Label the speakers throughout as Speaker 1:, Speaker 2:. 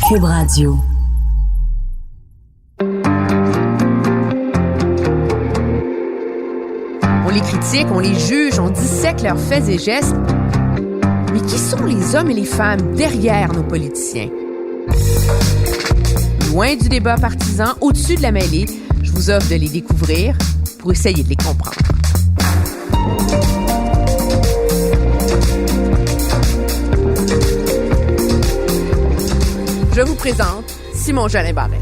Speaker 1: Cube Radio.
Speaker 2: On les critique, on les juge, on dissèque leurs faits et gestes. Mais qui sont les hommes et les femmes derrière nos politiciens? Loin du débat partisan, au-dessus de la mêlée, je vous offre de les découvrir pour essayer de les comprendre. Je vous présente Simon Jolin Barrette.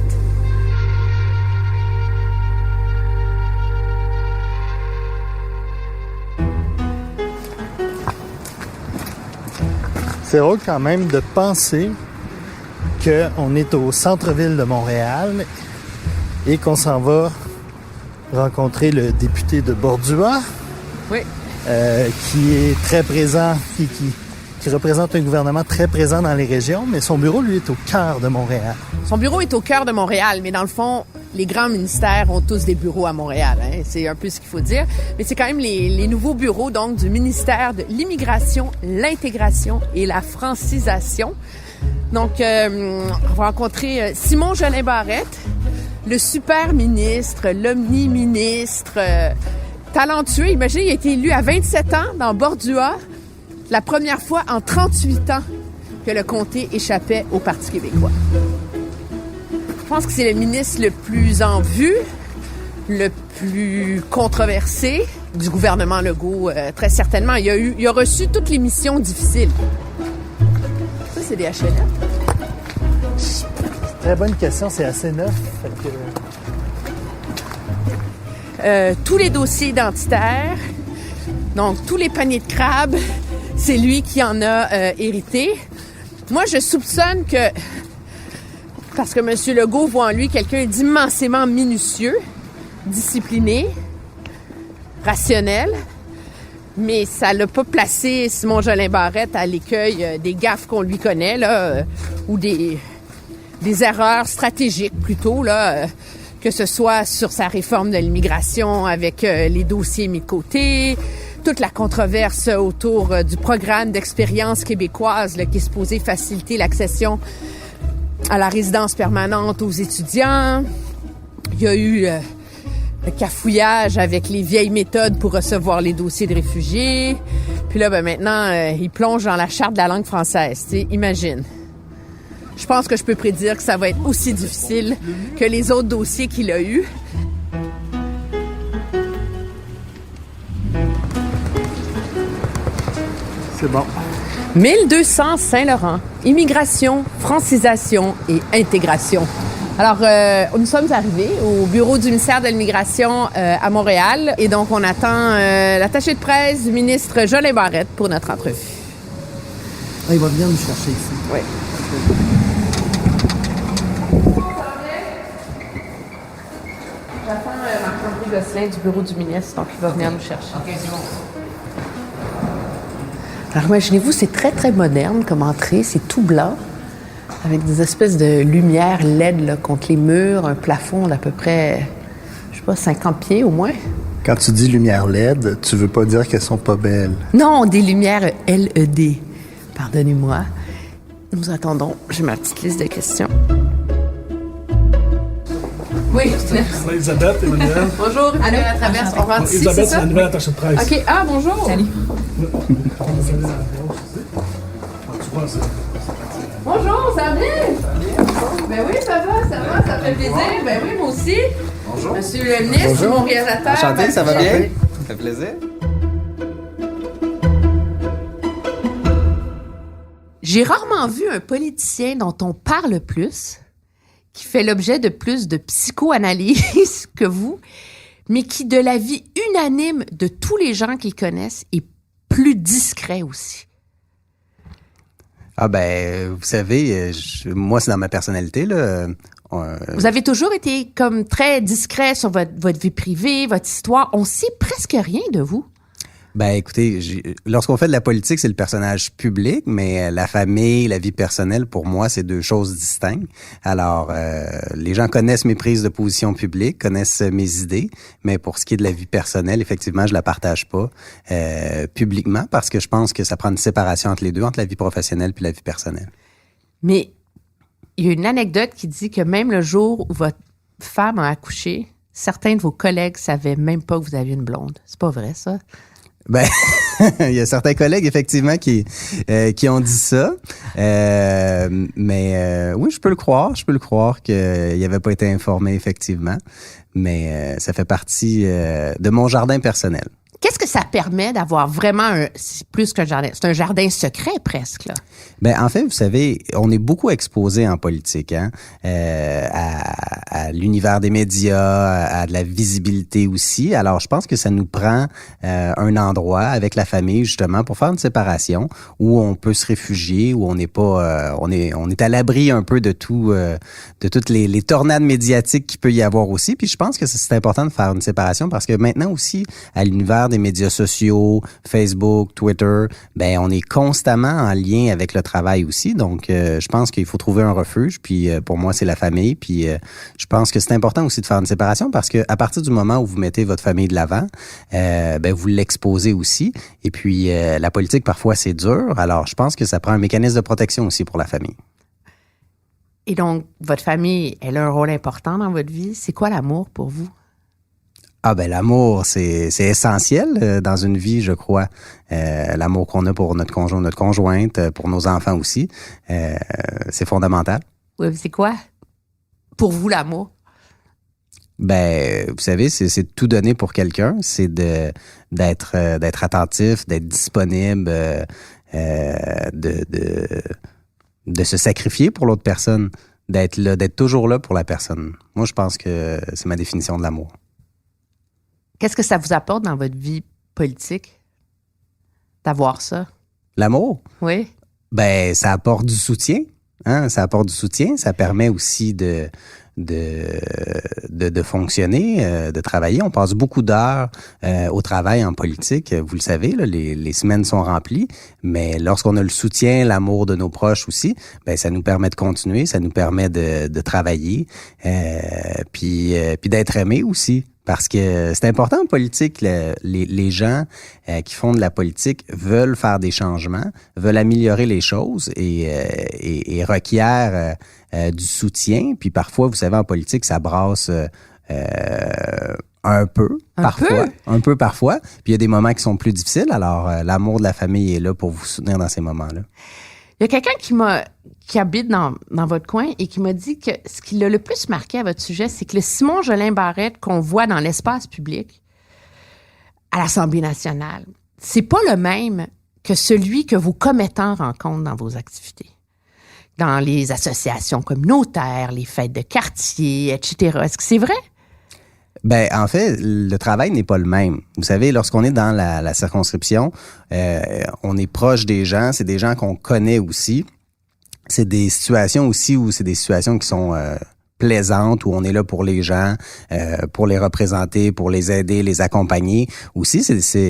Speaker 3: C'est drôle quand même de penser qu'on est au centre-ville de Montréal et qu'on s'en va rencontrer le député de Bordua,
Speaker 2: Oui.
Speaker 3: qui est très présent, qui représente un gouvernement très présent dans les régions, mais son bureau, lui, est au cœur de Montréal.
Speaker 2: Son bureau est au cœur de Montréal, mais dans le fond, les grands ministères ont tous des bureaux à Montréal. Hein? C'est un peu ce qu'il faut dire. Mais c'est quand même les nouveaux bureaux donc du ministère de l'Immigration, l'Intégration et la Francisation. Donc, on va rencontrer Simon Jolin Barrette, le super ministre, l'omni-ministre, talentueux. Imaginez, il a été élu à 27 ans dans Bordua, la première fois en 38 ans que le comté échappait au Parti québécois. Je pense que c'est le ministre le plus en vue, le plus controversé du gouvernement Legault, très certainement. Il a reçu toutes les missions difficiles. Ça, c'est des HLM.
Speaker 3: Très bonne question, c'est assez neuf.
Speaker 2: Tous les dossiers identitaires, donc tous les paniers de crabes, c'est lui qui en a hérité. Moi, je soupçonne que, parce que M. Legault voit en lui quelqu'un d'immensément minutieux, discipliné, rationnel, mais ça l'a pas placé Simon Jolin Barrette à l'écueil des gaffes qu'on lui connaît, là, ou des erreurs stratégiques plutôt, là, que ce soit sur sa réforme de l'immigration avec les dossiers mis de côté, toute la controverse autour du programme d'expérience québécoise là, qui est supposé faciliter l'accession à la résidence permanente aux étudiants. Il y a eu le cafouillage avec les vieilles méthodes pour recevoir les dossiers de réfugiés. Puis là, maintenant, il plonge dans la charte de la langue française. Tu sais, imagine. Je pense que je peux prédire que ça va être aussi difficile que les autres dossiers qu'il a eus.
Speaker 3: C'est bon.
Speaker 2: 1200 Saint-Laurent, immigration, francisation et intégration. Alors, nous sommes arrivés au bureau du ministère de l'Immigration à Montréal et donc on attend l'attaché de presse du ministre Jolin Barrette pour notre entrevue.
Speaker 3: Il va venir nous chercher ici.
Speaker 2: Oui. J'attends Marc-André Gosselin du bureau du ministre, donc il va venir nous chercher. OK, c'est bon. Alors imaginez-vous, c'est très, très moderne comme entrée. C'est tout blanc, avec des espèces de lumière LED là, contre les murs, un plafond d'à peu près, je sais pas, 50 pieds au moins.
Speaker 3: Quand tu dis lumière LED, tu veux pas dire qu'elles sont pas belles.
Speaker 2: Non, des lumières LED. Pardonnez-moi. Nous attendons. J'ai ma petite liste de questions. Oui,
Speaker 4: Elisabeth, Emmanuel.
Speaker 2: Bonjour, Emmanuel Latraverse. On rentre ici,
Speaker 4: Elisabeth,
Speaker 2: c'est ça?
Speaker 4: c'est la nouvelle attachée de presse.
Speaker 2: OK. Ah, bonjour. Salut. Bonjour, ça va bien? Ben oui, ça va, ça fait plaisir. Ben oui, moi aussi. Bonjour. Monsieur le ministre, mon réalisateur.
Speaker 5: Enchanté, ça va bien? Ça fait plaisir.
Speaker 2: J'ai rarement vu un politicien dont on parle plus, qui fait l'objet de plus de psychoanalyse que vous, mais qui, de l'avis unanime de tous les gens qui le connaissent, est plus discret aussi.
Speaker 5: Ah ben, vous savez, moi, c'est dans ma personnalité, là.
Speaker 2: Vous avez toujours été comme très discret sur votre vie privée, votre histoire. On sait presque rien de vous.
Speaker 5: Ben écoutez, lorsqu'on fait de la politique, c'est le personnage public, mais la famille, la vie personnelle, pour moi, c'est deux choses distinctes. Alors, les gens connaissent mes prises de position publiques, connaissent mes idées, mais pour ce qui est de la vie personnelle, effectivement, je la partage pas publiquement parce que je pense que ça prend une séparation entre les deux, entre la vie professionnelle puis la vie personnelle.
Speaker 2: Mais il y a une anecdote qui dit que même le jour où votre femme a accouché, certains de vos collègues savaient même pas que vous aviez une blonde. C'est pas vrai, ça?
Speaker 5: Ben, il y a certains collègues, effectivement, qui ont dit ça. Mais oui, je peux le croire. Je peux le croire qu'il n'avait pas été informé, effectivement. Mais ça fait partie de mon jardin personnel.
Speaker 2: Qu'est-ce que ça permet d'avoir vraiment c'est plus qu'un jardin, c'est un jardin secret presque, là?
Speaker 5: Ben en fait, vous savez, on est beaucoup exposé en politique, hein, à l'univers des médias, à de la visibilité aussi. Alors, je pense que ça nous prend un endroit avec la famille justement pour faire une séparation où on peut se réfugier, où on n'est pas, on est à l'abri un peu de tout, de toutes les tornades médiatiques qu'il peut y avoir aussi. Puis je pense que c'est important de faire une séparation parce que maintenant aussi à l'univers des médias sociaux, Facebook, Twitter, ben on est constamment en lien avec le travail aussi. Donc, je pense qu'il faut trouver un refuge. Puis, pour moi, c'est la famille. Puis, je pense que c'est important aussi de faire une séparation parce que à partir du moment où vous mettez votre famille de l'avant, ben vous l'exposez aussi. Et puis, la politique, parfois, c'est dur. Alors, je pense que ça prend un mécanisme de protection aussi pour la famille.
Speaker 2: Et donc, votre famille, elle a un rôle important dans votre vie. C'est quoi l'amour pour vous?
Speaker 5: Ah ben l'amour, c'est essentiel dans une vie, je crois. L'amour qu'on a pour notre conjoint, notre conjointe, pour nos enfants aussi, c'est fondamental.
Speaker 2: Oui, c'est quoi pour vous l'amour?
Speaker 5: Ben, vous savez, c'est tout donner pour quelqu'un, c'est d'être attentif, d'être disponible, de se sacrifier pour l'autre personne, d'être là, d'être toujours là pour la personne. Moi, je pense que c'est ma définition de l'amour.
Speaker 2: Qu'est-ce que ça vous apporte dans votre vie politique d'avoir ça? L'amour? Oui.
Speaker 5: Ben, ça apporte du soutien. Hein? Ça apporte du soutien. Ça permet aussi de fonctionner, de travailler. On passe beaucoup d'heures au travail en politique. Vous le savez, là, les semaines sont remplies. Mais lorsqu'on a le soutien, l'amour de nos proches aussi, ben ça nous permet de continuer, ça nous permet de travailler, puis d'être aimé aussi. Parce que c'est important en politique, les gens qui font de la politique veulent faire des changements, veulent améliorer les choses et requièrent du soutien. Puis parfois, vous savez, en politique, ça brasse un peu parfois. Puis il y a des moments qui sont plus difficiles. Alors, l'amour de la famille est là pour vous soutenir dans ces moments-là.
Speaker 2: Il y a quelqu'un qui habite dans votre coin et qui m'a dit que ce qui l'a le plus marqué à votre sujet, c'est que le Simon Jolin Barrette qu'on voit dans l'espace public à l'Assemblée nationale, c'est pas le même que celui que vos commettants rencontrent dans vos activités. Dans les associations communautaires, les fêtes de quartier, etc. Est-ce que c'est vrai?
Speaker 5: Ben, en fait, le travail n'est pas le même. Vous savez, lorsqu'on est dans la circonscription, on est proche des gens, c'est des gens qu'on connaît aussi. C'est des situations aussi où c'est des situations qui sont plaisantes, où on est là pour les gens, pour les représenter, pour les aider, les accompagner. Aussi,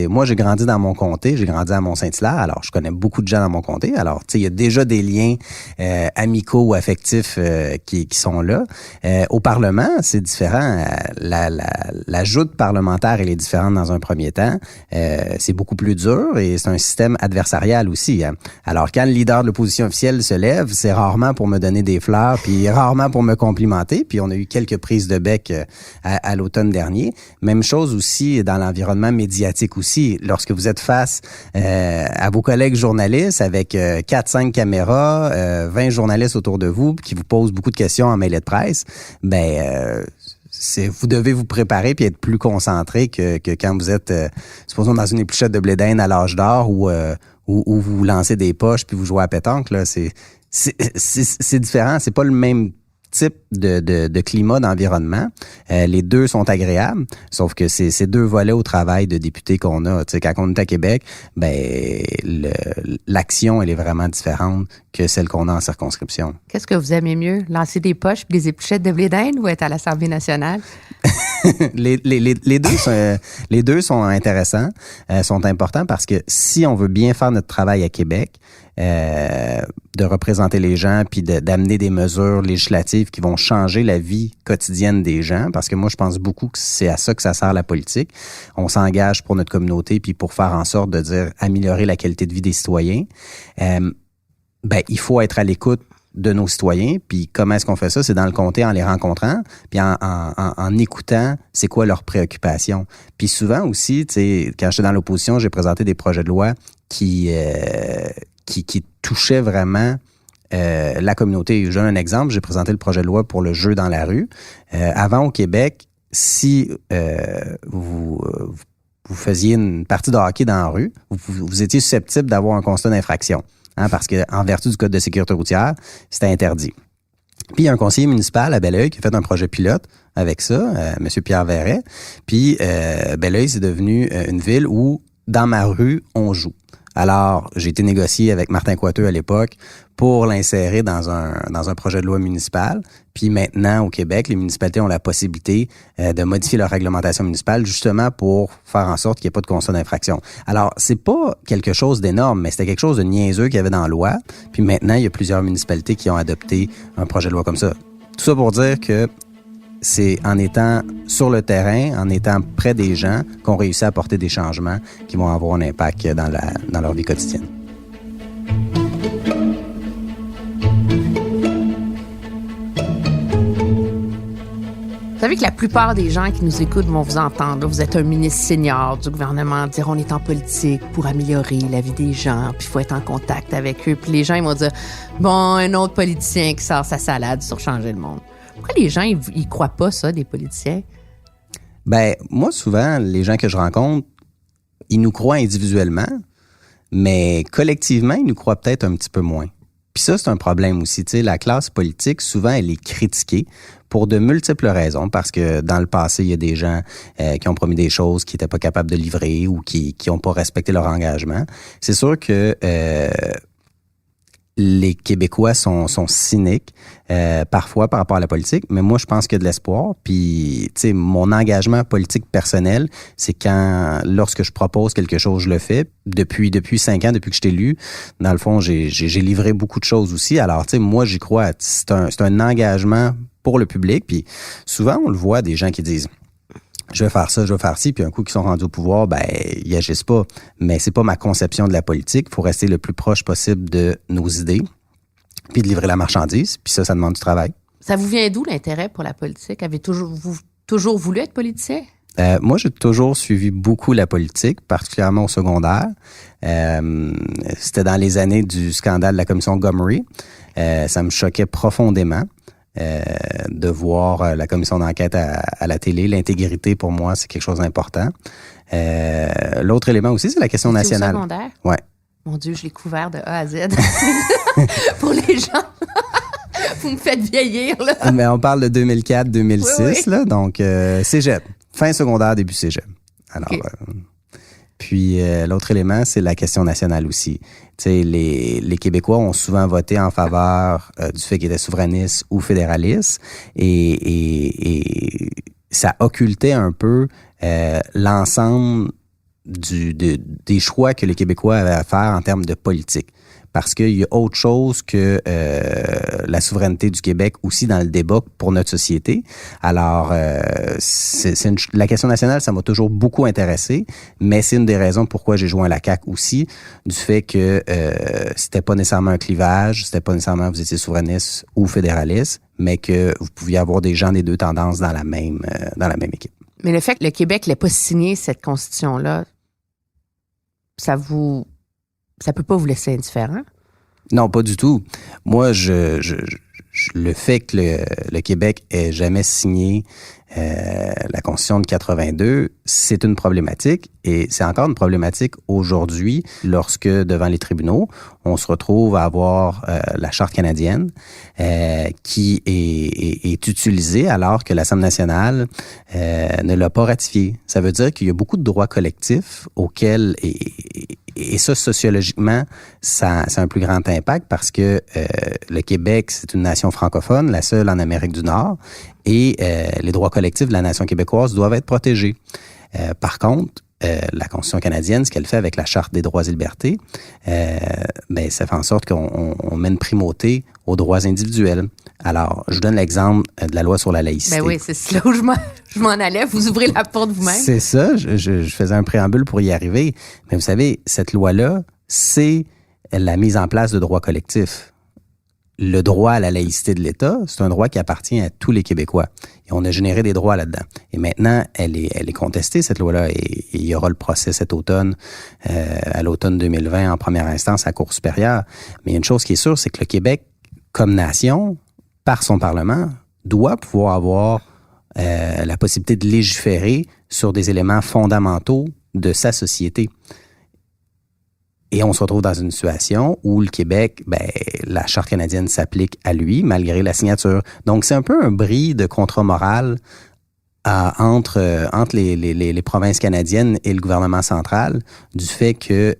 Speaker 5: moi, j'ai grandi dans mon comté, j'ai grandi à Mont-Saint-Hilaire, alors je connais beaucoup de gens dans mon comté. Alors, tu sais, il y a déjà des liens amicaux ou affectifs qui sont là. Au Parlement, c'est différent. La joute parlementaire, elle est différente dans un premier temps. C'est beaucoup plus dur et c'est un système adversarial aussi. Hein. Alors, quand le leader de l'opposition officielle se lève, c'est rarement pour me donner des fleurs, puis rarement pour me complimenter. Puis on a eu quelques prises de bec à l'automne dernier. Même chose aussi dans l'environnement médiatique aussi. Lorsque vous êtes face à vos collègues journalistes avec 4-5 caméras, 20 journalistes autour de vous qui vous posent beaucoup de questions en mêlée de presse, vous devez vous préparer puis être plus concentré que quand vous êtes, supposons, dans une épluchette de blé d'Inde à l'âge d'or où vous lancez des poches puis vous jouez à pétanque. Là, c'est différent. C'est pas le même type de climat, d'environnement. Les deux sont agréables, sauf que c'est ces deux volets au travail de député qu'on a. Tu sais, quand on est à Québec, l'action, elle est vraiment différente que celle qu'on a en circonscription.
Speaker 2: Qu'est-ce que vous aimez mieux? Lancer des poches puis des épluchettes de blé d'Inde ou être à l'Assemblée nationale?
Speaker 5: les deux sont intéressants, sont importants parce que si on veut bien faire notre travail à Québec, de représenter les gens puis d'amener des mesures législatives qui vont changer la vie quotidienne des gens, parce que moi je pense beaucoup que c'est à ça que ça sert la politique. On s'engage pour notre communauté puis pour faire en sorte de dire améliorer la qualité de vie des citoyens. Il faut être à l'écoute de nos citoyens. Puis comment est-ce qu'on fait ça? C'est dans le comté en les rencontrant, puis en écoutant c'est quoi leurs préoccupations. Puis souvent aussi, tu sais, quand j'étais dans l'opposition, j'ai présenté des projets de loi qui touchaient vraiment la communauté. Je donne un exemple, j'ai présenté le projet de loi pour le jeu dans la rue. Avant, au Québec, si vous faisiez une partie de hockey dans la rue, vous étiez susceptible d'avoir un constat d'infraction. Hein, parce que en vertu du Code de sécurité routière, c'était interdit. Puis il y a un conseiller municipal à Belleuil qui a fait un projet pilote avec ça, M. Pierre Verret. Puis Belleuil, c'est devenu une ville où, dans ma rue, on joue. Alors, j'ai été négocié avec Martin Coiteux à l'époque pour l'insérer dans un projet de loi municipal. Puis maintenant, au Québec, les municipalités ont la possibilité de modifier leur réglementation municipale justement pour faire en sorte qu'il n'y ait pas de constat d'infraction. Alors, c'est pas quelque chose d'énorme, mais c'était quelque chose de niaiseux qu'il y avait dans la loi. Puis maintenant, il y a plusieurs municipalités qui ont adopté un projet de loi comme ça. Tout ça pour dire que c'est en étant sur le terrain, en étant près des gens, qu'on réussit à apporter des changements qui vont avoir un impact dans leur vie quotidienne.
Speaker 2: Vous savez que la plupart des gens qui nous écoutent vont vous entendre. Là, vous êtes un ministre senior du gouvernement, dire on est en politique pour améliorer la vie des gens, puis il faut être en contact avec eux. Puis les gens, ils vont dire, bon, un autre politicien qui sort sa salade sur changer le monde. Pourquoi les gens, ils croient pas ça, des politiciens?
Speaker 5: Ben, moi, souvent, les gens que je rencontre, ils nous croient individuellement, mais collectivement, ils nous croient peut-être un petit peu moins. Puis ça, c'est un problème aussi. Tu sais, la classe politique, souvent, elle est critiquée pour de multiples raisons, parce que dans le passé, il y a des gens qui ont promis des choses qu'ils n'étaient pas capables de livrer ou qui n'ont pas respecté leur engagement. C'est sûr que les Québécois sont cyniques parfois par rapport à la politique, mais moi, je pense qu'il y a de l'espoir. Puis, tu sais, mon engagement politique personnel, c'est lorsque je propose quelque chose, je le fais. Depuis 5 ans, depuis que je t'ai élu, dans le fond, j'ai livré beaucoup de choses aussi. Alors, tu sais, moi, j'y crois. C'est un engagement pour le public. Puis, souvent, on le voit, des gens qui disent je vais faire ça, je vais faire ci, puis un coup qu'ils sont rendus au pouvoir, ben ils agissent pas. Mais c'est pas ma conception de la politique. Il faut rester le plus proche possible de nos idées, puis de livrer la marchandise, puis ça demande du travail.
Speaker 2: Ça vous vient d'où l'intérêt pour la politique? Avez-vous toujours voulu être politicien?
Speaker 5: Moi, j'ai toujours suivi beaucoup la politique, particulièrement au secondaire. C'était dans les années du scandale de la commission Gomery. Ça me choquait profondément. De voir la commission d'enquête à la télé. L'intégrité, pour moi, c'est quelque chose d'important. L'autre élément aussi, c'est la question nationale.
Speaker 2: Au secondaire?
Speaker 5: Ouais.
Speaker 2: Mon Dieu, je l'ai couvert de A à Z. Pour les gens. Vous me faites vieillir, là.
Speaker 5: Mais on parle de 2004-2006,
Speaker 2: oui.
Speaker 5: là. Donc, cégep. Fin secondaire, début cégep. Alors, okay. Puis, l'autre élément, c'est la question nationale aussi. Tu sais, les Québécois ont souvent voté en faveur du fait qu'ils étaient souverainistes ou fédéralistes et ça occultait un peu l'ensemble des choix que les Québécois avaient à faire en termes de politique. Parce qu'il y a autre chose que la souveraineté du Québec aussi dans le débat pour notre société. Alors, la question nationale, ça m'a toujours beaucoup intéressé, mais c'est une des raisons pourquoi j'ai joint la CAQ aussi, du fait que c'était pas nécessairement un clivage, c'était pas nécessairement vous étiez souverainiste ou fédéraliste, mais que vous pouviez avoir des gens des deux tendances dans la même équipe.
Speaker 2: Mais le fait que le Québec n'ait pas signé cette constitution-là, ça peut pas vous laisser indifférent?
Speaker 5: Non, pas du tout. Moi, le fait que le Québec ait jamais signé la Constitution de 82, c'est une problématique et c'est encore une problématique aujourd'hui lorsque, devant les tribunaux, on se retrouve à avoir la Charte canadienne qui est utilisée alors que l'Assemblée nationale ne l'a pas ratifiée. Ça veut dire qu'il y a beaucoup de droits collectifs auxquels... Et ça, sociologiquement, ça a un plus grand impact parce que le Québec, c'est une nation francophone, la seule en Amérique du Nord, et les droits collectifs de la nation québécoise doivent être protégés. Par contre, la Constitution canadienne, ce qu'elle fait avec la Charte des droits et libertés, ben ça fait en sorte qu'on met une primauté aux droits individuels. Alors, je vous donne l'exemple de la loi sur la laïcité.
Speaker 2: Ben oui, c'est là où je m'en allais. Vous ouvrez la porte vous-même.
Speaker 5: C'est ça. Je faisais un préambule pour y arriver. Mais vous savez, cette loi-là, c'est la mise en place de droits collectifs. le droit à la laïcité de l'État, c'est un droit qui appartient à tous les Québécois. Et on a généré des droits là-dedans. Et maintenant, elle est contestée, cette loi-là, et il y aura le procès cet automne, à l'automne 2020, en première instance, à la Cour supérieure. Mais il y a une chose qui est sûre, c'est que le Québec, comme nation, par son Parlement, doit pouvoir avoir la possibilité de légiférer sur des éléments fondamentaux de sa société. Et on se retrouve dans une situation où le Québec, la Charte canadienne s'applique à lui, malgré la signature. Donc, c'est un peu un bris de contrat moral entre les provinces canadiennes et le gouvernement central du fait que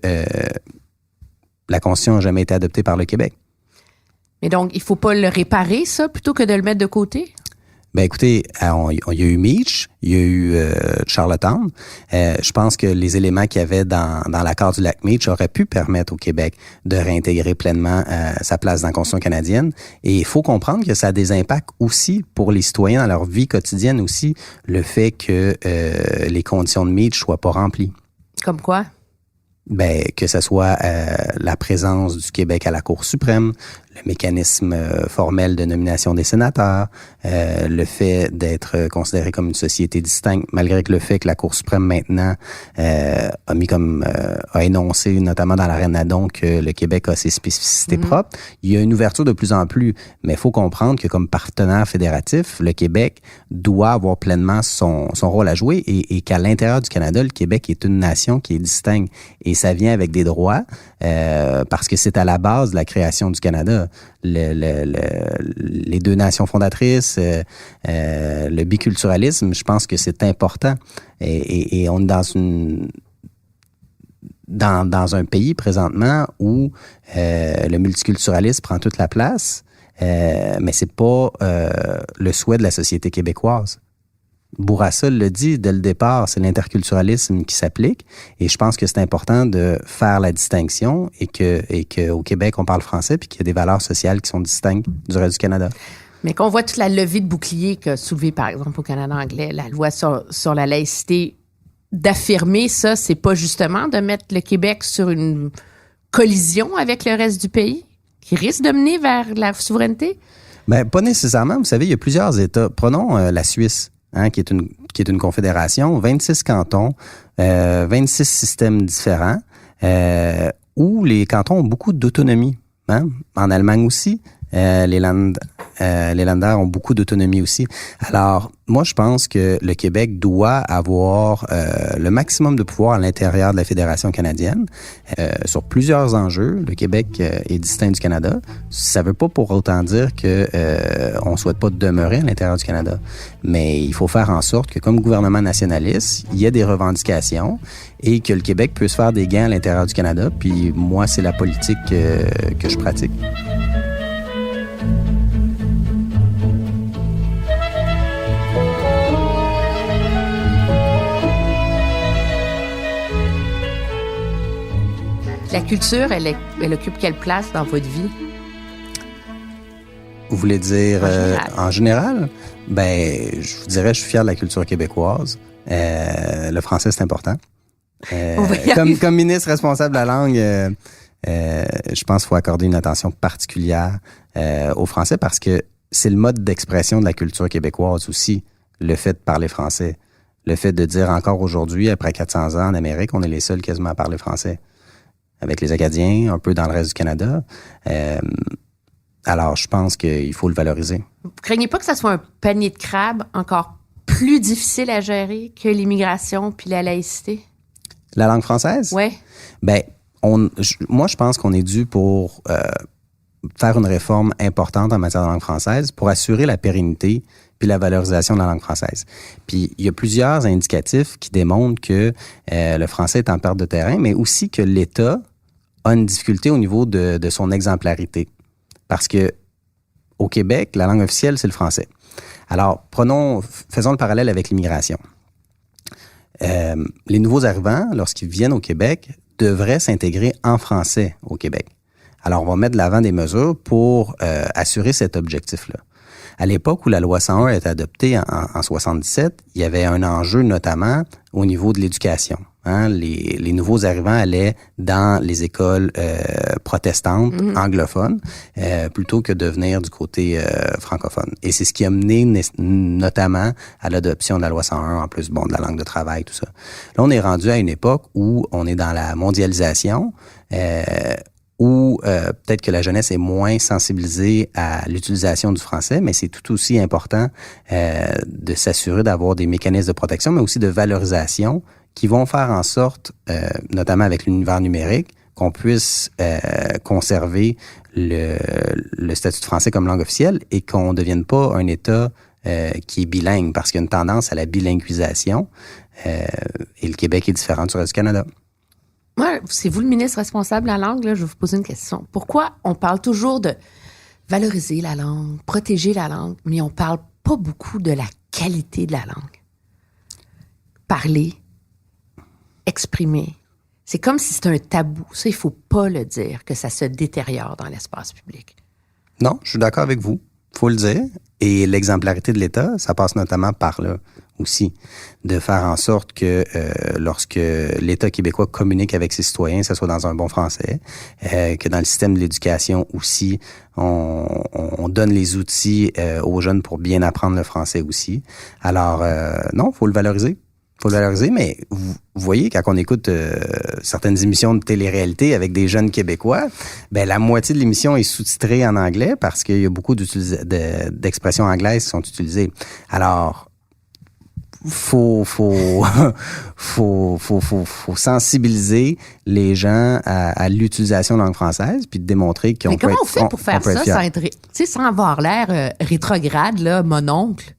Speaker 5: la Constitution n'a jamais été adoptée par le Québec.
Speaker 2: Mais donc, il faut pas le réparer, ça, plutôt que de le mettre de côté?
Speaker 5: Ben écoutez, il y a eu Meach, il y a eu Charlottetown. Je pense que les éléments qu'il y avait dans l'accord du lac Meach auraient pu permettre au Québec de réintégrer pleinement sa place dans la Constitution canadienne. Et il faut comprendre que ça a des impacts aussi pour les citoyens dans leur vie quotidienne aussi, le fait que les conditions de Meach soient pas remplies.
Speaker 2: Comme quoi?
Speaker 5: Ben, que ce soit la présence du Québec à la Cour suprême, le mécanisme formel de nomination des sénateurs, le fait d'être considéré comme une société distincte, malgré que le fait que la Cour suprême maintenant a énoncé, notamment dans l'arrêt Nadon, que le Québec a ses spécificités propres. Il y a une ouverture de plus en plus, mais il faut comprendre que comme partenaire fédératif, le Québec doit avoir pleinement son rôle à jouer et qu'à l'intérieur du Canada, le Québec est une nation qui est distincte et ça vient avec des droits parce que c'est à la base de la création du Canada. Les deux nations fondatrices, le biculturalisme, je pense que c'est important. Et on est dans un pays présentement où le multiculturalisme prend toute la place, mais c'est pas le souhait de la société québécoise. Bourassa le dit dès le départ, c'est l'interculturalisme qui s'applique et je pense que c'est important de faire la distinction et que au Québec on parle français puis qu'il y a des valeurs sociales qui sont distinctes du reste du Canada.
Speaker 2: Mais qu'on voit toute la levée de bouclier qu'a soulevée, par exemple, au Canada anglais, la loi sur la laïcité, d'affirmer ça, c'est pas justement de mettre le Québec sur une collision avec le reste du pays qui risque de mener vers la souveraineté?
Speaker 5: Ben, pas nécessairement. Vous savez, il y a plusieurs États. Prenons la Suisse. Qui est une confédération, 26 cantons, 26 systèmes différents, où les cantons ont beaucoup d'autonomie. Hein? En Allemagne aussi, les Länder ont beaucoup d'autonomie aussi. Alors, moi, je pense que le Québec doit avoir le maximum de pouvoir à l'intérieur de la Fédération canadienne sur plusieurs enjeux. Le Québec est distinct du Canada. Ça ne veut pas pour autant dire que on ne souhaite pas demeurer à l'intérieur du Canada. Mais il faut faire en sorte que, comme gouvernement nationaliste, il y ait des revendications et que le Québec puisse faire des gains à l'intérieur du Canada. Puis moi, c'est la politique que je pratique.
Speaker 2: La culture, elle occupe quelle place dans votre vie?
Speaker 5: Vous voulez dire en général? Ben, je vous dirais, je suis fier de la culture québécoise. Le français, c'est important. Comme ministre responsable de la langue, je pense qu'il faut accorder une attention particulière au français parce que c'est le mode d'expression de la culture québécoise aussi, le fait de parler français. Le fait de dire encore aujourd'hui, après 400 ans en Amérique, on est les seuls quasiment à parler français. Avec les Acadiens, un peu dans le reste du Canada. Alors, je pense qu'il faut le valoriser.
Speaker 2: Vous craignez pas que ça soit un panier de crabes encore plus difficile à gérer que l'immigration puis la laïcité?
Speaker 5: La langue française?
Speaker 2: Oui.
Speaker 5: Ben, moi, je pense qu'on est dû pour faire une réforme importante en matière de langue française pour assurer la pérennité puis la valorisation de la langue française. Puis il y a plusieurs indicatifs qui démontrent que le français est en perte de terrain, mais aussi que l'État a une difficulté au niveau de son exemplarité. Parce que au Québec, la langue officielle, c'est le français. Alors, faisons le parallèle avec l'immigration. Les nouveaux arrivants, lorsqu'ils viennent au Québec, devraient s'intégrer en français au Québec. Alors, on va mettre de l'avant des mesures pour assurer cet objectif-là. À l'époque où la loi 101 est adoptée en 77, il y avait un enjeu notamment au niveau de l'éducation. Hein, les nouveaux arrivants allaient dans les écoles protestantes, anglophones, plutôt que de venir du côté francophone. Et c'est ce qui a mené notamment à l'adoption de la loi 101, en plus de la langue de travail, tout ça. Là, on est rendu à une époque où on est dans la mondialisation, où peut-être que la jeunesse est moins sensibilisée à l'utilisation du français, mais c'est tout aussi important de s'assurer d'avoir des mécanismes de protection, mais aussi de valorisation qui vont faire en sorte, notamment avec l'univers numérique, qu'on puisse conserver le statut de français comme langue officielle et qu'on ne devienne pas un État qui est bilingue, parce qu'il y a une tendance à la bilinguisation et le Québec est différent du reste du Canada.
Speaker 2: Moi, c'est vous le ministre responsable de la langue, là, je vais vous poser une question. Pourquoi on parle toujours de valoriser la langue, protéger la langue, mais on parle pas beaucoup de la qualité de la langue? Parler, exprimer. C'est comme si c'était un tabou. Ça, il faut pas le dire, que ça se détériore dans l'espace public.
Speaker 5: Non, je suis d'accord avec vous. Faut le dire. Et l'exemplarité de l'État, ça passe notamment par là aussi, de faire en sorte que lorsque l'État québécois communique avec ses citoyens, que ce soit dans un bon français, que dans le système de l'éducation aussi, on donne les outils aux jeunes pour bien apprendre le français aussi. Alors, non, faut le valoriser. Faut le valoriser, mais vous voyez, quand on écoute certaines émissions de télé-réalité avec des jeunes Québécois, ben la moitié de l'émission est sous-titrée en anglais parce qu'il y a beaucoup d'expressions anglaises qui sont utilisées. Alors, faut sensibiliser les gens à l'utilisation de la langue française puis de démontrer qu'on peut être...
Speaker 2: Mais comment on fait pour faire ça sans avoir l'air rétrograde, là, mon oncle?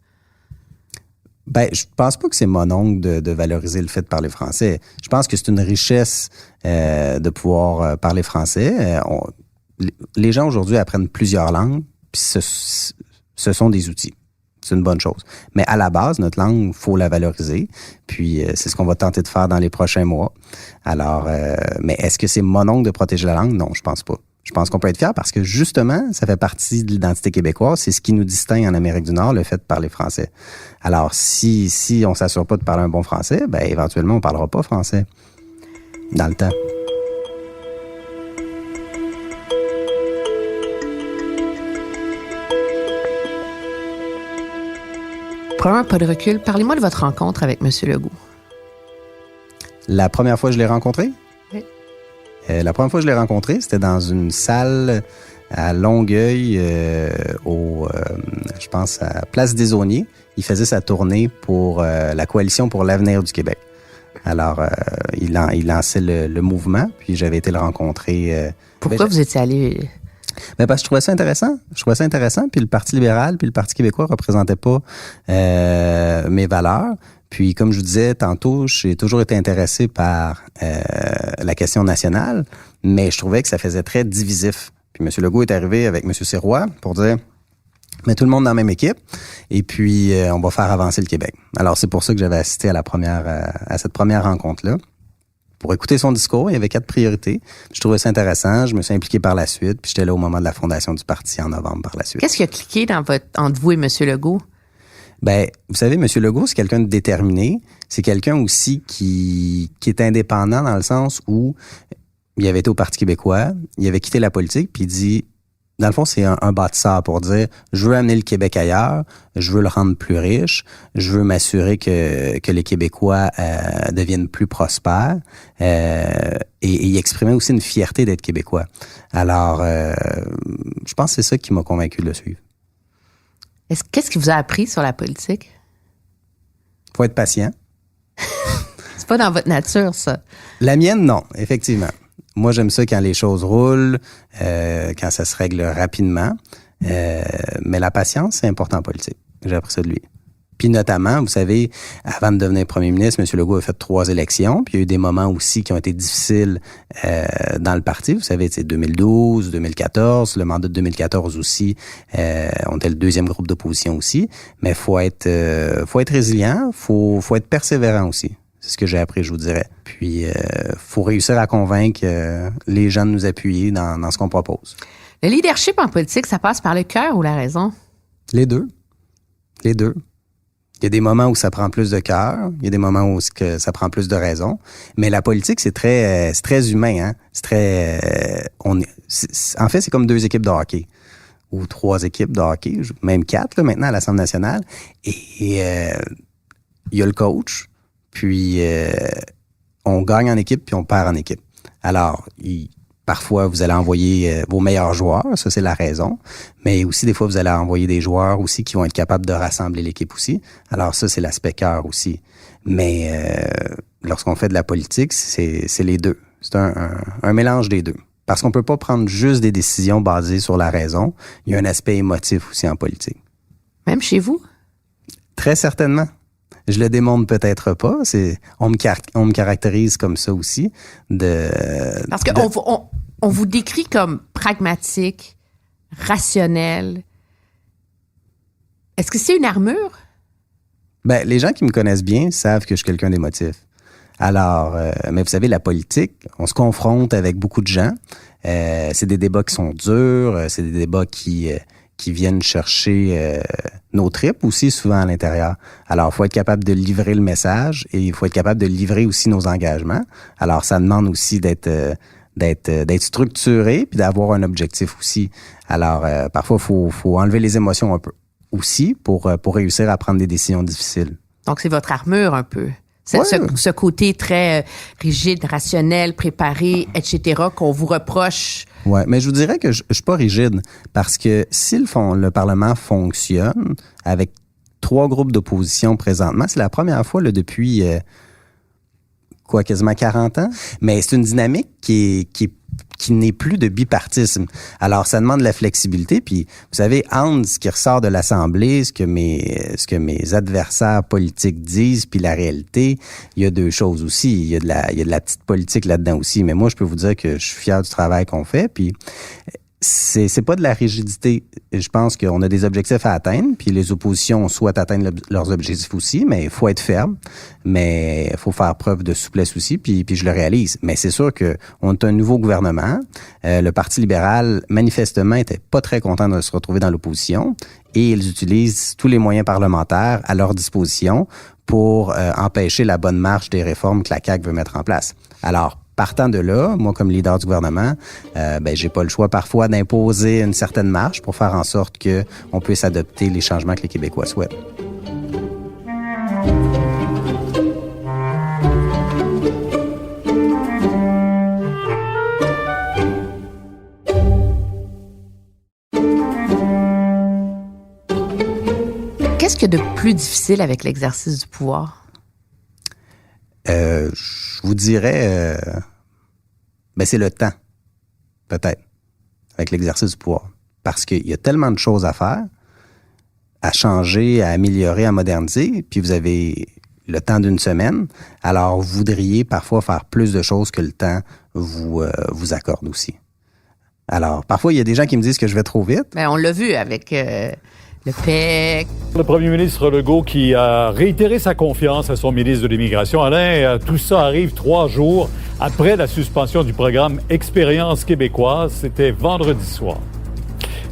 Speaker 5: Ben, je pense pas que c'est mon oncle de valoriser le fait de parler français. Je pense que c'est une richesse de pouvoir parler français. Les gens aujourd'hui apprennent plusieurs langues, puis ce sont des outils. C'est une bonne chose. Mais à la base, notre langue, faut la valoriser. Puis c'est ce qu'on va tenter de faire dans les prochains mois. Alors, mais est-ce que c'est mon oncle de protéger la langue? Non, je pense pas. Je pense qu'on peut être fier parce que justement, ça fait partie de l'identité québécoise. C'est ce qui nous distingue en Amérique du Nord, le fait de parler français. Alors, si on s'assure pas de parler un bon français, ben éventuellement, on parlera pas français dans le temps.
Speaker 2: Prenons un pas de recul. Parlez-moi de votre rencontre avec M. Legault.
Speaker 5: La première fois que je l'ai rencontré?
Speaker 2: Oui.
Speaker 5: La première fois que je l'ai rencontré, c'était dans une salle à Longueuil, je pense, à Place des Aulniers. Il faisait sa tournée pour la Coalition pour l'avenir du Québec. Alors, il lançait le mouvement, puis j'avais été le rencontrer.
Speaker 2: Pourquoi vous étiez allé...
Speaker 5: Ben parce que je trouvais ça intéressant. Puis le Parti libéral, puis le Parti québécois représentaient pas mes valeurs. Puis comme je vous disais tantôt, j'ai toujours été intéressé par la question nationale, mais je trouvais que ça faisait très divisif. Puis M. Legault est arrivé avec M. Sirois pour dire « Mets tout le monde dans la même équipe et puis on va faire avancer le Québec ». Alors c'est pour ça que j'avais assisté à cette première rencontre-là. Pour écouter son discours, il y avait 4 priorités. Je trouvais ça intéressant. Je me suis impliqué par la suite. Puis j'étais là au moment de la fondation du parti en novembre par la suite.
Speaker 2: Qu'est-ce qui a cliqué entre vous et M. Legault?
Speaker 5: Ben, vous savez, M. Legault, c'est quelqu'un de déterminé. C'est quelqu'un aussi qui est indépendant dans le sens où il avait été au Parti québécois, il avait quitté la politique, puis il dit... Dans le fond, c'est un bâtisseur pour dire « Je veux amener le Québec ailleurs, je veux le rendre plus riche, je veux m'assurer que les Québécois deviennent plus prospères. » Et il exprimait aussi une fierté d'être Québécois. Alors, je pense que c'est ça qui m'a convaincu de le suivre.
Speaker 2: Qu'est-ce qui vous a appris sur la politique?
Speaker 5: Faut être patient.
Speaker 2: C'est pas dans votre nature, ça.
Speaker 5: La mienne, non, effectivement. Moi, j'aime ça quand les choses roulent, quand ça se règle rapidement. Mais la patience, c'est important en politique. J'ai appris ça de lui. Puis notamment, vous savez, avant de devenir premier ministre, M. Legault a fait 3 élections. Puis il y a eu des moments aussi qui ont été difficiles dans le parti. Vous savez, c'est 2012, 2014, le mandat de 2014 aussi. On était le 2e groupe d'opposition aussi. Mais faut être résilient, faut être persévérant aussi. C'est ce que j'ai appris, je vous dirais. Puis, faut réussir à convaincre les gens de nous appuyer dans ce qu'on propose.
Speaker 2: Le leadership en politique, ça passe par le cœur ou la raison?
Speaker 5: Les deux. Les deux. Il y a des moments où ça prend plus de cœur, il y a des moments où ça prend plus de raison. Mais la politique, c'est très humain, hein. C'est très, en fait, c'est comme 2 équipes de hockey ou 3 équipes de hockey, même 4 là, maintenant à l'Assemblée nationale. Et il y a le coach, puis on gagne en équipe, puis on perd en équipe. Alors, parfois, vous allez envoyer vos meilleurs joueurs, ça c'est la raison. Mais aussi, des fois, vous allez envoyer des joueurs aussi qui vont être capables de rassembler l'équipe aussi. Alors ça, c'est l'aspect cœur aussi. Mais lorsqu'on fait de la politique, c'est les deux. C'est un mélange des deux. Parce qu'on peut pas prendre juste des décisions basées sur la raison. Il y a un aspect émotif aussi en politique.
Speaker 2: Même chez vous?
Speaker 5: Très certainement. Je le démontre peut-être pas. On me caractérise comme ça aussi.
Speaker 2: Parce qu'on vous décrit comme pragmatique, rationnel. Est-ce que c'est une armure?
Speaker 5: Ben, les gens qui me connaissent bien savent que je suis quelqu'un d'émotif. Alors, mais vous savez, la politique, on se confronte avec beaucoup de gens. C'est des débats qui sont durs, c'est des débats qui viennent chercher nos tripes aussi souvent à l'intérieur. Alors, il faut être capable de livrer le message et il faut être capable de livrer aussi nos engagements. Alors, ça demande aussi d'être structuré puis d'avoir un objectif aussi. Alors, parfois, faut enlever les émotions un peu aussi pour réussir à prendre des décisions difficiles.
Speaker 2: Donc, c'est votre armure un peu. Ce côté très rigide, rationnel, préparé, etc., qu'on vous reproche.
Speaker 5: Ouais, mais je vous dirais que je suis pas rigide parce que si le Parlement fonctionne avec 3 groupes d'opposition présentement, c'est la première fois là, depuis quasiment 40 ans, mais c'est une dynamique qui n'est plus de bipartisme. Alors, ça demande de la flexibilité. Puis, vous savez, entre ce qui ressort de l'Assemblée, ce que mes adversaires politiques disent, puis la réalité, il y a 2 choses aussi. Il y a de la petite politique là-dedans aussi. Mais moi, je peux vous dire que je suis fier du travail qu'on fait. Puis, c'est pas de la rigidité. Je pense qu'on a des objectifs à atteindre, puis les oppositions souhaitent atteindre leurs objectifs aussi, mais il faut être ferme, mais il faut faire preuve de souplesse aussi, puis je le réalise. Mais c'est sûr que on est un nouveau gouvernement. Le Parti libéral, manifestement, était pas très content de se retrouver dans l'opposition et ils utilisent tous les moyens parlementaires à leur disposition pour empêcher la bonne marche des réformes que la CAQ veut mettre en place. Alors, partant de là, moi, comme leader du gouvernement, j'ai pas le choix parfois d'imposer une certaine marche pour faire en sorte que on puisse adopter les changements que les Québécois souhaitent.
Speaker 2: Qu'est-ce qu'il y a de plus difficile avec l'exercice du pouvoir?
Speaker 5: Je vous dirais, c'est le temps, peut-être, avec l'exercice du pouvoir. Parce qu'il y a tellement de choses à faire, à changer, à améliorer, à moderniser, puis vous avez le temps d'une semaine, alors vous voudriez parfois faire plus de choses que le temps vous accorde aussi. Alors, parfois, il y a des gens qui me disent que je vais trop vite.
Speaker 2: Ben, on l'a vu avec le PEC.
Speaker 1: Le premier ministre Legault qui a réitéré sa confiance à son ministre de l'Immigration. Alain, tout ça arrive 3 jours après la suspension du programme Expérience québécoise. C'était vendredi soir.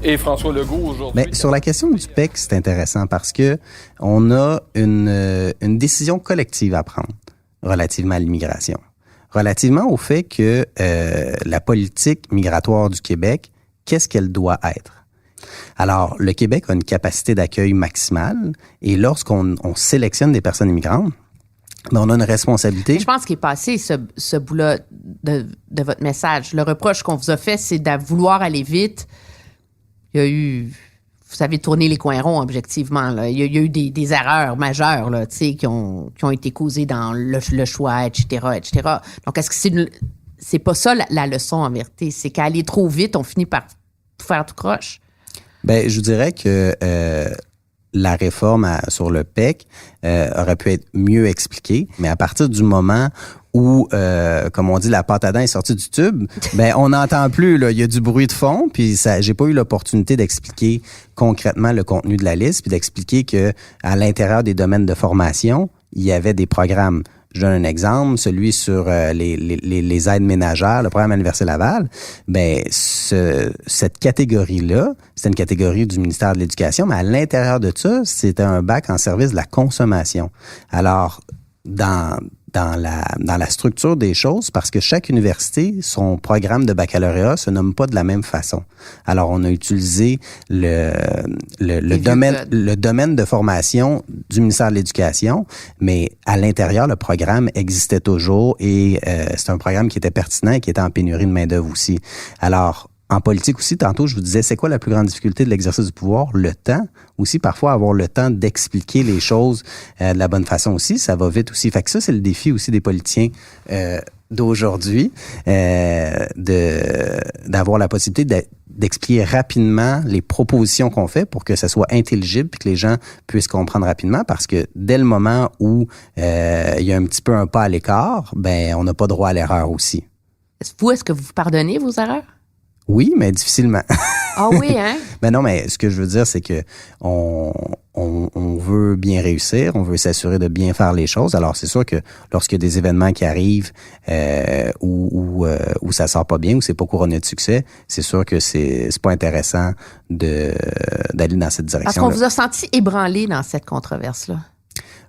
Speaker 6: Et François Legault aujourd'hui...
Speaker 5: Mais sur la question du PEC, c'est intéressant parce que on a une décision collective à prendre relativement à l'immigration. Relativement au fait que la politique migratoire du Québec, qu'est-ce qu'elle doit être? Alors, le Québec a une capacité d'accueil maximale et lorsqu'on sélectionne des personnes immigrantes, on a une responsabilité.
Speaker 2: Je pense qu'il est passé ce bout-là de votre message. Le reproche qu'on vous a fait, c'est de vouloir aller vite. Il y a eu... Vous savez tourner les coins ronds, objectivement. Là. Il y a eu des erreurs majeures là, qui ont été causées dans le choix, etc., etc. Donc, est-ce que c'est pas ça la leçon en vérité? C'est qu'à aller trop vite, on finit par faire tout croche.
Speaker 5: Ben, je vous dirais que la réforme sur le PEC aurait pu être mieux expliquée, mais à partir du moment où, comme on dit, la pâte à dents est sortie du tube, ben on n'entend plus. Là, il y a du bruit de fond, puis j'ai pas eu l'opportunité d'expliquer concrètement le contenu de la liste, puis d'expliquer que à l'intérieur des domaines de formation, il y avait des programmes Je donne un exemple, celui sur les aides ménagères, le programme Anniversaire Laval. Ben, cette catégorie-là, c'est une catégorie du ministère de l'Éducation, mais à l'intérieur de ça, c'était un bac en service de la consommation. Alors, dans la structure des choses, parce que chaque université, son programme de baccalauréat se nomme pas de la même façon. Alors, on a utilisé le domaine de formation du ministère de l'Éducation, mais à l'intérieur, le programme existait toujours et c'est un programme qui était pertinent et qui était en pénurie de main-d'œuvre aussi. Alors, en politique aussi, tantôt, je vous disais, c'est quoi la plus grande difficulté de l'exercice du pouvoir? Le temps. Aussi, parfois, avoir le temps d'expliquer les choses de la bonne façon aussi, ça va vite aussi. Fait que ça, c'est le défi aussi des politiciens d'aujourd'hui, d'avoir la possibilité d'expliquer rapidement les propositions qu'on fait pour que ça soit intelligible et que les gens puissent comprendre rapidement, parce que dès le moment où il y a un petit peu un pas à l'écart, ben on n'a pas droit à l'erreur aussi.
Speaker 2: Est-ce que vous pardonnez vos erreurs?
Speaker 5: Oui, mais difficilement.
Speaker 2: Ah oui, hein?
Speaker 5: Ben non, mais ce que je veux dire, c'est que on veut bien réussir, on veut s'assurer de bien faire les choses. Alors, c'est sûr que lorsqu'il y a des événements qui arrivent où ça sort pas bien, où c'est pas couronné de succès, c'est sûr que c'est pas intéressant d'aller dans cette direction-là.
Speaker 2: Parce qu'on vous a senti ébranlé dans cette controverse-là.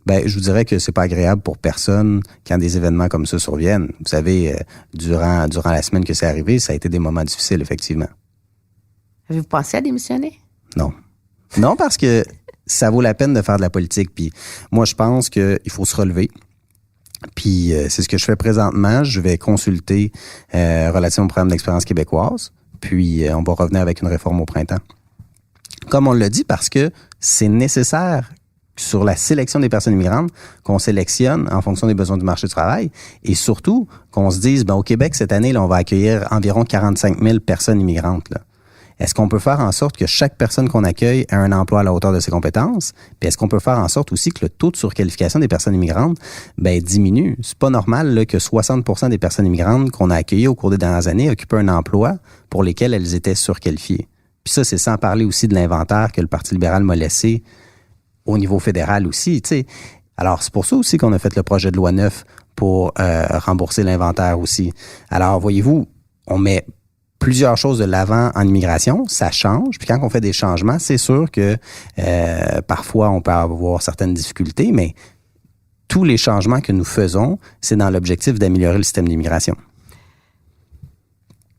Speaker 5: Ben, je vous dirais que c'est pas agréable pour personne quand des événements comme ça surviennent. Vous savez, durant la semaine que c'est arrivé, ça a été des moments difficiles, effectivement.
Speaker 2: Avez-vous pensé à démissionner?
Speaker 5: Non. Non, parce que ça vaut la peine de faire de la politique. Puis moi, je pense qu'il faut se relever. Puis c'est ce que je fais présentement. Je vais consulter relativement au programme d'expérience québécoise. Puis on va revenir avec une réforme au printemps. Comme on l'a dit, parce que c'est nécessaire sur la sélection des personnes immigrantes, qu'on sélectionne en fonction des besoins du marché du travail, et surtout qu'on se dise, ben au Québec, cette année, là, on va accueillir environ 45 000 personnes immigrantes. Là. Est-ce qu'on peut faire en sorte que chaque personne qu'on accueille ait un emploi à la hauteur de ses compétences? Puis est-ce qu'on peut faire en sorte aussi que le taux de surqualification des personnes immigrantes diminue? C'est pas normal là, que 60% des personnes immigrantes qu'on a accueillies au cours des dernières années occupent un emploi pour lesquels elles étaient surqualifiées. Puis ça, c'est sans parler aussi de l'inventaire que le Parti libéral m'a laissé au niveau fédéral aussi, tu sais. Alors, c'est pour ça aussi qu'on a fait le projet de loi 9 pour rembourser l'inventaire aussi. Alors, voyez-vous, on met plusieurs choses de l'avant en immigration, ça change. Puis quand on fait des changements, c'est sûr que parfois, on peut avoir certaines difficultés, mais tous les changements que nous faisons, c'est dans l'objectif d'améliorer le système d'immigration.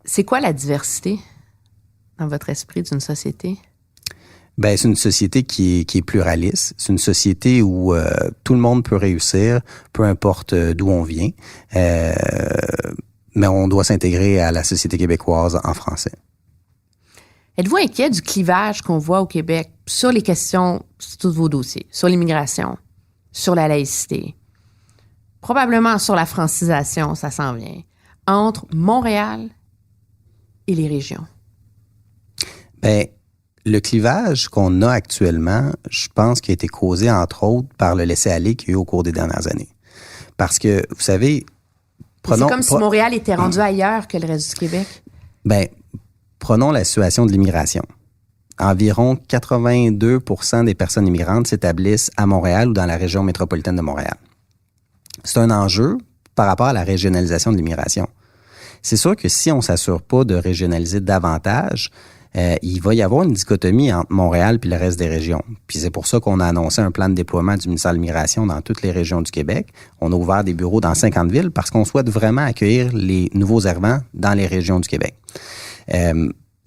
Speaker 2: C'est quoi la diversité dans votre esprit d'une société?
Speaker 5: Ben, c'est une société qui est pluraliste. C'est une société où tout le monde peut réussir, peu importe d'où on vient. Mais on doit s'intégrer à la société québécoise en français.
Speaker 2: Êtes-vous inquiet du clivage qu'on voit au Québec sur les questions, sur tous vos dossiers, sur l'immigration, sur la laïcité, probablement sur la francisation, ça s'en vient, entre Montréal et les régions?
Speaker 5: Ben, le clivage qu'on a actuellement, je pense qu'il a été causé, entre autres, par le laisser-aller qu'il y a eu au cours des dernières années. Parce que, vous savez,
Speaker 2: c'est comme si Montréal était rendu ailleurs que le reste du Québec. Ben,
Speaker 5: prenons la situation de l'immigration. Environ 82% des personnes immigrantes s'établissent à Montréal ou dans la région métropolitaine de Montréal. C'est un enjeu par rapport à la régionalisation de l'immigration. C'est sûr que si on ne s'assure pas de régionaliser davantage, il va y avoir une dichotomie entre Montréal puis le reste des régions. Puis c'est pour ça qu'on a annoncé un plan de déploiement du ministère de l'Immigration dans toutes les régions du Québec. On a ouvert des bureaux dans 50 villes parce qu'on souhaite vraiment accueillir les nouveaux arrivants dans les régions du Québec.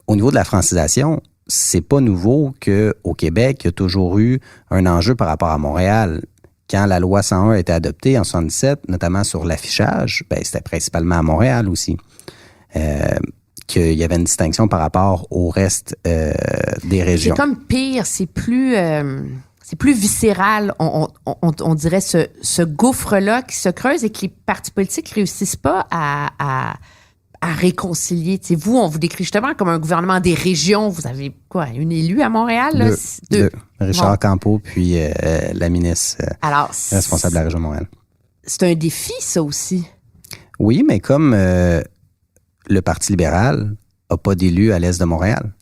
Speaker 5: Au niveau de la francisation, c'est pas nouveau qu'au Québec, il y a toujours eu un enjeu par rapport à Montréal. Quand la loi 101 a été adoptée en 1977, notamment sur l'affichage, c'était principalement à Montréal aussi. Qu'il y avait une distinction par rapport au reste des régions.
Speaker 2: C'est comme pire, c'est plus viscéral, on dirait ce gouffre-là qui se creuse et que les partis politiques réussissent pas à réconcilier. T'sais, vous, on vous décrit justement comme un gouvernement des régions. Vous avez quoi, une élue à Montréal? Là?
Speaker 5: Deux. Richard Campeau, puis la ministre responsable de la région de Montréal.
Speaker 2: C'est un défi, ça aussi.
Speaker 5: Oui, mais comme le Parti libéral n'a pas d'élu à l'est de Montréal.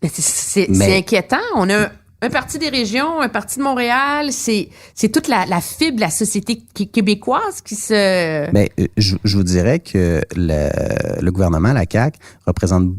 Speaker 2: C'est inquiétant. On a Un parti des régions, un parti de Montréal, c'est toute la fibre de la société québécoise qui se...
Speaker 5: Bien, je vous dirais que le gouvernement, la CAQ, représente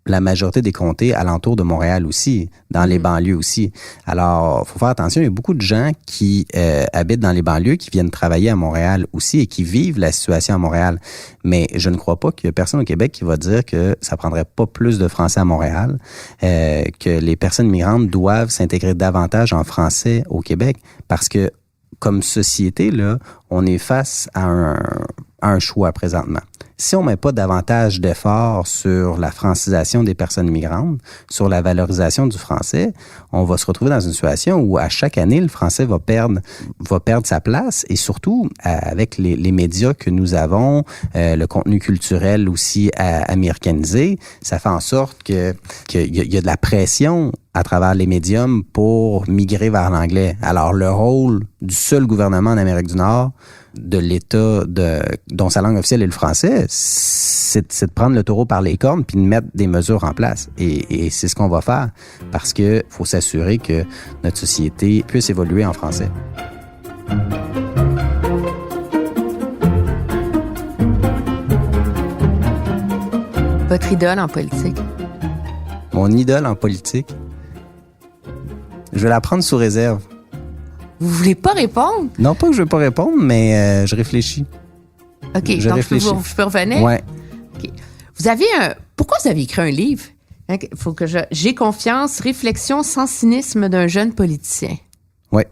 Speaker 5: la majorité des comtés alentour de Montréal aussi, dans les banlieues aussi. Alors, faut faire attention, il y a beaucoup de gens qui habitent dans les banlieues, qui viennent travailler à Montréal aussi et qui vivent la situation à Montréal. Mais je ne crois pas qu'il y a personne au Québec qui va dire que ça prendrait pas plus de français à Montréal, que les personnes migrantes doivent s'intégrer davantage en français au Québec, parce que comme société, là, on est face à un choix présentement. Si on met pas davantage d'efforts sur la francisation des personnes migrantes, sur la valorisation du français, on va se retrouver dans une situation où à chaque année, le français va perdre sa place, et surtout avec les médias que nous avons, le contenu culturel aussi américanisé, ça fait en sorte qu'il y a de la pression à travers les médiums pour migrer vers l'anglais. Alors, le rôle du seul gouvernement en Amérique du Nord, de l'État dont sa langue officielle est le français, c'est de prendre le taureau par les cornes puis de mettre des mesures en place. Et c'est ce qu'on va faire, parce que faut s'assurer que notre société puisse évoluer en français.
Speaker 2: Votre idole en politique?
Speaker 5: Mon idole en politique? Je vais la prendre sous réserve.
Speaker 2: Vous voulez pas répondre?
Speaker 5: Non, pas que je veux pas répondre, mais je réfléchis.
Speaker 2: OK,
Speaker 5: je réfléchis.
Speaker 2: Je peux revenir?
Speaker 5: Ouais.
Speaker 2: OK. Pourquoi vous avez écrit un livre? Hein, faut que j'ai confiance, réflexion sans cynisme d'un jeune politicien.
Speaker 5: Oui.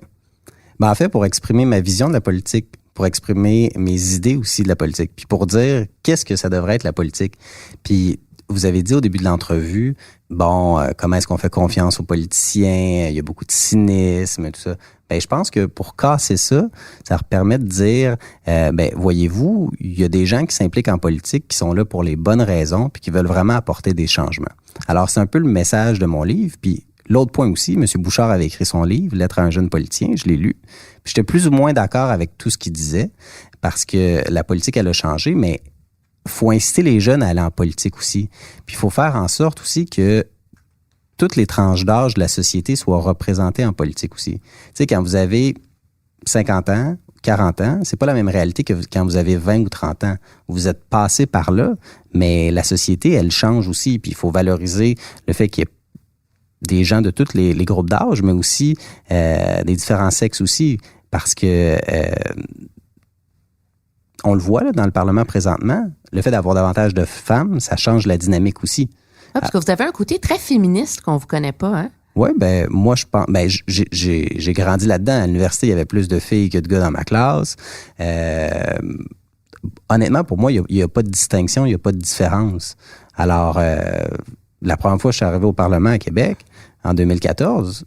Speaker 5: Ben, en fait, pour exprimer ma vision de la politique, pour exprimer mes idées aussi de la politique, puis pour dire qu'est-ce que ça devrait être la politique. Puis vous avez dit au début de l'entrevue, comment est-ce qu'on fait confiance aux politiciens, il y a beaucoup de cynisme, tout ça. Ben, je pense que pour casser ça, ça leur permet de dire, voyez-vous, il y a des gens qui s'impliquent en politique qui sont là pour les bonnes raisons puis qui veulent vraiment apporter des changements. Alors, c'est un peu le message de mon livre. Puis l'autre point aussi, M. Bouchard avait écrit son livre, Lettre à un jeune politicien, je l'ai lu. Puis j'étais plus ou moins d'accord avec tout ce qu'il disait, parce que la politique, elle a changé, mais faut inciter les jeunes à aller en politique aussi. Puis il faut faire en sorte aussi que toutes les tranches d'âge de la société soient représentées en politique aussi. Tu sais, quand vous avez 50 ans, 40 ans, c'est pas la même réalité que quand vous avez 20 ou 30 ans. Vous êtes passé par là, mais la société, elle change aussi. Puis il faut valoriser le fait qu'il y ait des gens de tous les groupes d'âge, mais aussi des différents sexes aussi, parce que on le voit là, dans le Parlement présentement, le fait d'avoir davantage de femmes, ça change la dynamique aussi.
Speaker 2: Ah, parce que vous avez un côté très féministe qu'on vous connaît pas, hein?
Speaker 5: Oui, moi, je pense, j'ai grandi là-dedans. À l'université, il y avait plus de filles que de gars dans ma classe. Honnêtement, pour moi, il y a pas de distinction, il y a pas de différence. Alors, la première fois que je suis arrivé au Parlement à Québec, en 2014,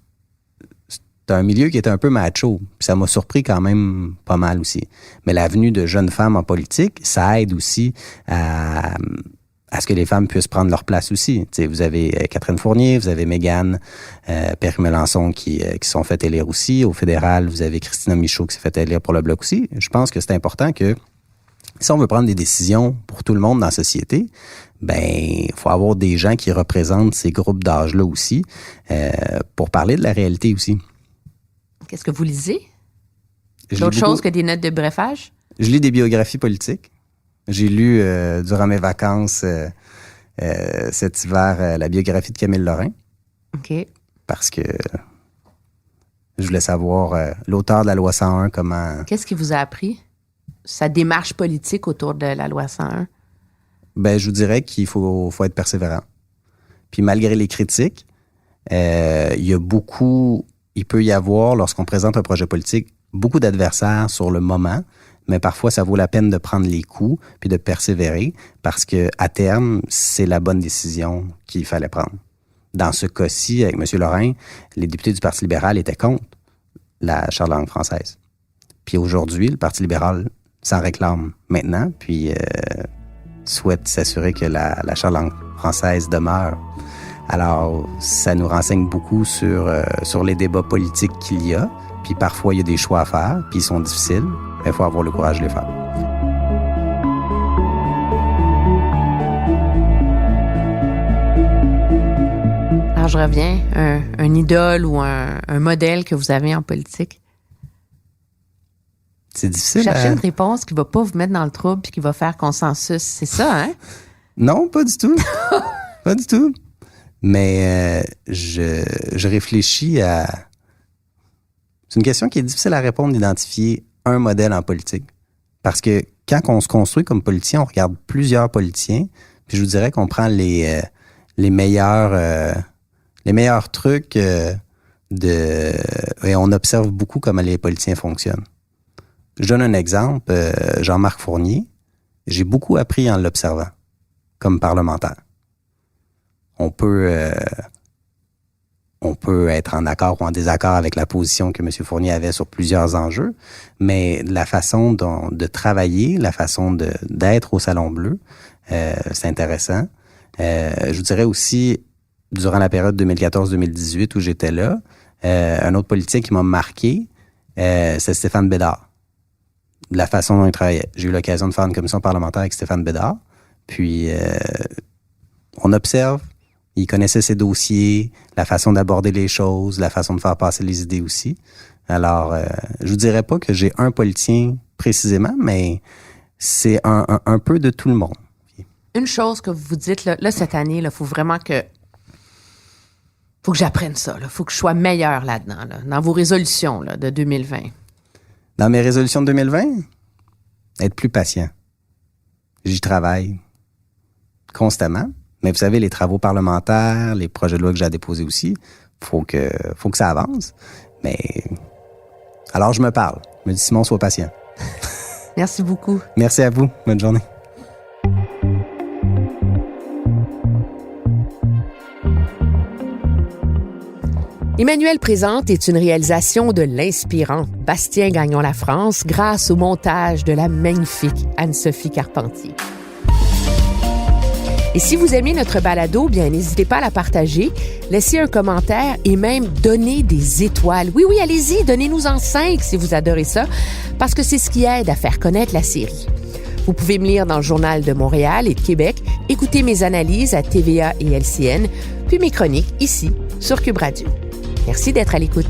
Speaker 5: c'était un milieu qui était un peu macho. Puis ça m'a surpris quand même pas mal aussi. Mais la venue de jeunes femmes en politique, ça aide aussi à ce que les femmes puissent prendre leur place aussi. T'sais, vous avez Catherine Fournier, vous avez Mégane Perry-Melançon qui sont fait élire aussi. Au fédéral, vous avez Christina Michaud qui s'est fait élire pour le Bloc aussi. Je pense que c'est important que si on veut prendre des décisions pour tout le monde dans la société, il faut avoir des gens qui représentent ces groupes d'âge-là aussi pour parler de la réalité aussi.
Speaker 2: Qu'est-ce que vous lisez? D'autres choses que des notes de brefage? Je
Speaker 5: lis des biographies politiques. J'ai lu durant mes vacances cet hiver la biographie de Camille Lorrain.
Speaker 2: OK.
Speaker 5: Parce que je voulais savoir l'auteur de la loi 101, comment...
Speaker 2: Qu'est-ce qui vous a appris? Sa démarche politique autour de la loi 101?
Speaker 5: Je vous dirais qu'il faut être persévérant. Puis malgré les critiques, il peut y avoir, lorsqu'on présente un projet politique, beaucoup d'adversaires sur le moment, mais parfois, ça vaut la peine de prendre les coups puis de persévérer parce que à terme, c'est la bonne décision qu'il fallait prendre. Dans ce cas-ci, avec M. Lorrain, les députés du Parti libéral étaient contre la charte de langue française. Puis aujourd'hui, le Parti libéral s'en réclame maintenant, puis souhaite s'assurer que la charte de langue française demeure. Alors, ça nous renseigne beaucoup sur les débats politiques qu'il y a. Puis parfois, il y a des choix à faire, puis ils sont difficiles. Il faut avoir le courage de les faire.
Speaker 2: Alors, quand je reviens, un idole ou un modèle que vous avez en politique?
Speaker 5: C'est difficile.
Speaker 2: Cherchez une réponse qui va pas vous mettre dans le trouble puis qui va faire consensus. C'est ça, hein?
Speaker 5: Non, pas du tout. Pas du tout. Mais je réfléchis à... C'est une question qui est difficile à répondre d'identifier un modèle en politique. Parce que quand on se construit comme politicien, on regarde plusieurs politiciens, puis je vous dirais qu'on prend les meilleurs trucs et on observe beaucoup comment les politiciens fonctionnent. Je donne un exemple, Jean-Marc Fournier. J'ai beaucoup appris en l'observant comme parlementaire. On peut être en accord ou en désaccord avec la position que M. Fournier avait sur plusieurs enjeux, mais la façon de travailler, la façon d'être au Salon Bleu, c'est intéressant. Je vous dirais aussi, durant la période 2014-2018 où j'étais là, un autre politicien qui m'a marqué, c'est Stéphane Bédard. De la façon dont il travaillait. J'ai eu l'occasion de faire une commission parlementaire avec Stéphane Bédard, puis on observe. Il connaissait ses dossiers, la façon d'aborder les choses, la façon de faire passer les idées aussi. Alors, je vous dirais pas que j'ai un politicien précisément, mais c'est un peu de tout le monde.
Speaker 2: Une chose que vous dites, là cette année, il faut vraiment que j'apprenne ça. Il faut que je sois meilleur là-dedans, dans vos résolutions là, de 2020.
Speaker 5: Dans mes résolutions de 2020, être plus patient. J'y travaille constamment. Mais vous savez, les travaux parlementaires, les projets de loi que j'ai à déposer aussi, faut que ça avance. Mais alors je me parle. Je me dis, Simon, sois patient.
Speaker 2: Merci beaucoup.
Speaker 5: Merci à vous. Bonne journée.
Speaker 2: Emmanuel Présente est une réalisation de l'Inspirant. Bastien Gagnon La France grâce au montage de la magnifique Anne-Sophie Carpentier. Et si vous aimez notre balado, bien n'hésitez pas à la partager, laissez un commentaire et même donner des étoiles. Oui, allez-y, donnez-nous-en 5 si vous adorez ça, parce que c'est ce qui aide à faire connaître la série. Vous pouvez me lire dans le Journal de Montréal et de Québec, écouter mes analyses à TVA et LCN, puis mes chroniques ici, sur Cube Radio. Merci d'être à l'écoute.